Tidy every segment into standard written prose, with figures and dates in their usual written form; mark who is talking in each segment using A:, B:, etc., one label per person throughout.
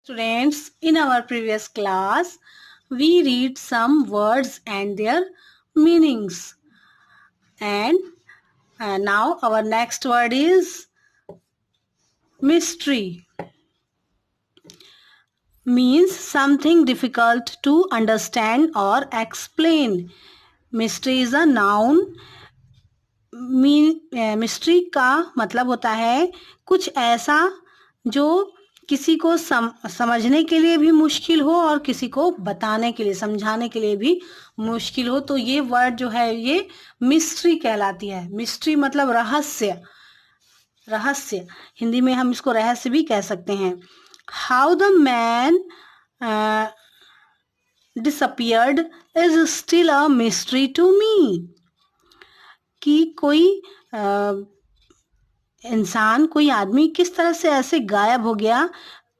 A: Students, in our previous class, we read some words and their meanings. And now our next word is mystery. Means something difficult to understand or explain. Mystery is a noun. Mystery का मतलब होता है कुछ ऐसा जो किसी को समझने के लिए भी मुश्किल हो और किसी को बताने के लिए समझाने के लिए भी मुश्किल हो, तो ये वर्ड जो है ये मिस्ट्री कहलाती है। मिस्ट्री मतलब रहस्य। रहस्य हिंदी में हम इसको रहस्य भी कह सकते हैं। How the man disappeared is still a mystery to me. कि कोई इंसान, कोई आदमी किस तरह से ऐसे गायब हो गया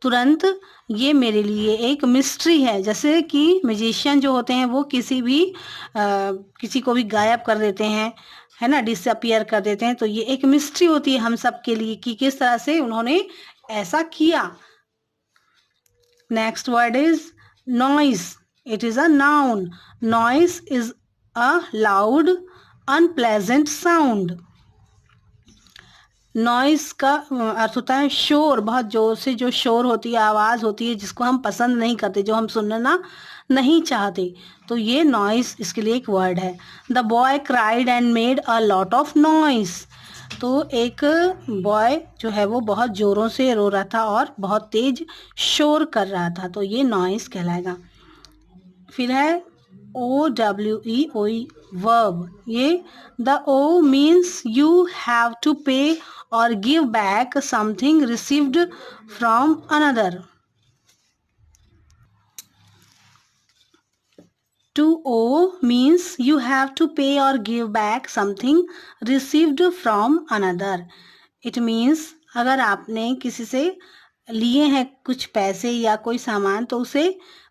A: तुरंत, ये मेरे लिए एक मिस्ट्री है। जैसे कि मैजिशियन जो होते हैं वो किसी को भी गायब कर देते हैं, है ना, डिसअपियर कर देते हैं, तो ये एक मिस्ट्री होती है हम सब के लिए कि किस तरह से उन्होंने ऐसा किया। Next word is noise. It is a noun. Noise is a loud unpleasant sound. Noise का अर्थ होता है शोर, बहुत जोर से जो शोर होती है, आवाज होती है जिसको हम पसंद नहीं करते, जो हम सुनना नहीं चाहते, तो ये नॉइस इसके लिए एक वर्ड है। The boy cried and made a lot of noise. तो एक बॉय जो है वो बहुत जोरों से रो रहा था और बहुत तेज शोर कर रहा था, तो ये नॉइस कहलाएगा। फिर है OWE verb। ये the O means you have to pay or give back something received from another. To owe means you have to pay or give back something received from another. It means अगर आपने किसी से लिए हैं कुछ पैसे या कोई सामान तो उसे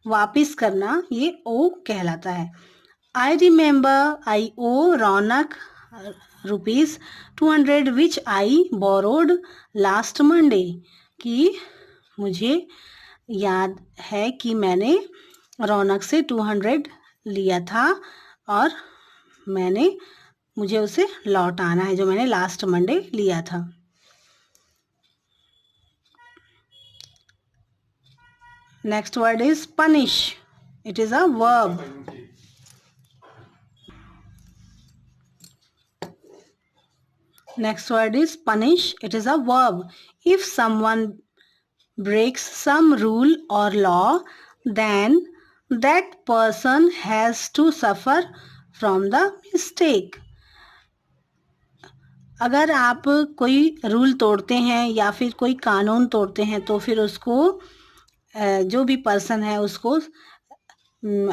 A: वापस करना, ये ओ कहलाता है। I remember I owe Ronak ₹200 which I borrowed last Monday। कि मुझे याद है कि मैंने रौनक से 200 लिया था और मुझे उसे लौटाना है, जो मैंने लास्ट मंडे लिया था। Next word is punish. It is a verb. Next word is punish. It is a verb. If someone breaks some rule or law, then that person has to suffer from the mistake. अगर आप कोई rule तोड़ते हैं या फिर कोई कानून तोड़ते हैं तो फिर उसको जो भी पर्सन है उसको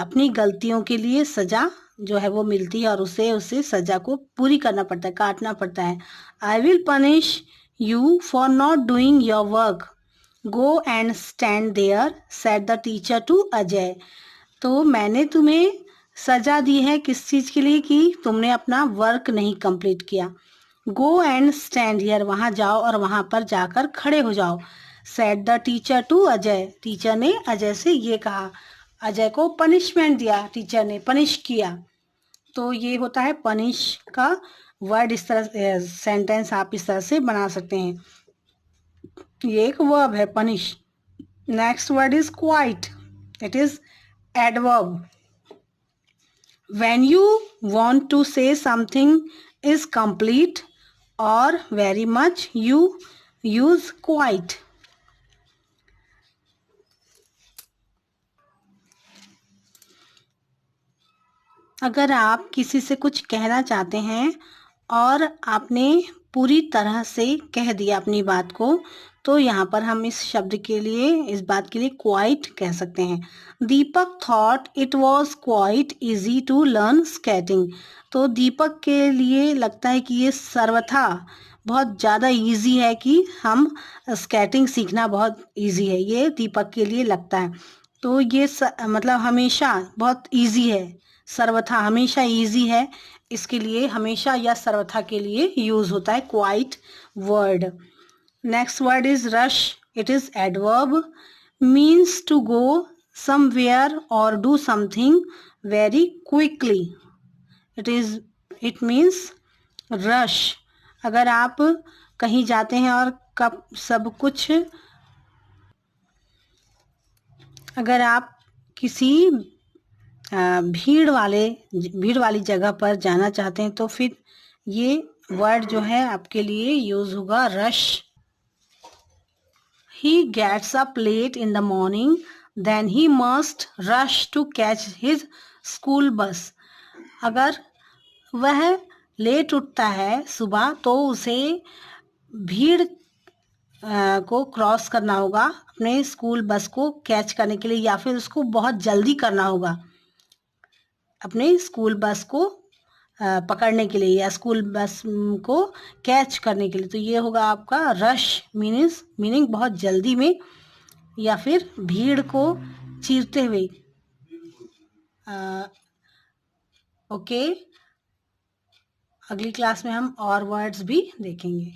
A: अपनी गलतियों के लिए सजा जो है वो मिलती है और उसे सजा को पूरी करना पड़ता है, काटना पड़ता है। I will punish you for not doing your work. Go and stand there said the teacher to Ajay. तो मैंने तुम्हें सजा दी है किस चीज के लिए, कि तुमने अपना वर्क नहीं कंप्लीट किया। गो एंड स्टैंड हियर, वहां जाओ और वहां पर जाकर खड़े हो जाओ। Said the teacher to Ajay, teacher ने अजय से ये कहा। अजय को पनिशमेंट दिया, टीचर ने पनिश किया। तो ये होता है पनिश का वर्ड। इस तरह सेंटेंस आप इस तरह से बना सकते हैं। ये एक वर्ब है punish. Next word is quite. It is adverb. When you want to say something is complete और very much, you use quite. अगर आप किसी से कुछ कहना चाहते हैं और आपने पूरी तरह से कह दिया अपनी बात को, तो यहाँ पर हम इस शब्द के लिए, इस बात के लिए क्वाइट कह सकते हैं। Deepak thought it was quite easy to learn skating. तो दीपक के लिए लगता है कि ये सर्वथा बहुत ज़्यादा इजी है कि हम स्केटिंग सीखना बहुत इजी है, ये दीपक के लिए लगता है। तो ये मतलब हमेशा बहुत इजी है, सर्वथा हमेशा इजी है, इसके लिए हमेशा या सर्वथा के लिए यूज होता है quite word. Next word is rush. It is adverb. means to go somewhere or do something very quickly. It means rush. अगर आप कहीं जाते हैं और कब सब कुछ, अगर आप किसी भीड़ वाली जगह पर जाना चाहते हैं तो फिर ये वर्ड जो है आपके लिए यूज होगा rush. He gets up late in the morning, then he must rush to catch his school bus. अगर वह लेट उठता है सुबह तो उसे भीड़ को क्रॉस करना होगा अपने स्कूल बस को कैच करने के लिए, या फिर उसको बहुत जल्दी करना होगा अपने स्कूल बस को पकड़ने के लिए या स्कूल बस को कैच करने के लिए. तो ये होगा आपका रश मीनिंग बहुत जल्दी में या फिर भीड़ को चीरते हुए. ओके, अगली क्लास में हम और वर्ड्स भी देखेंगे.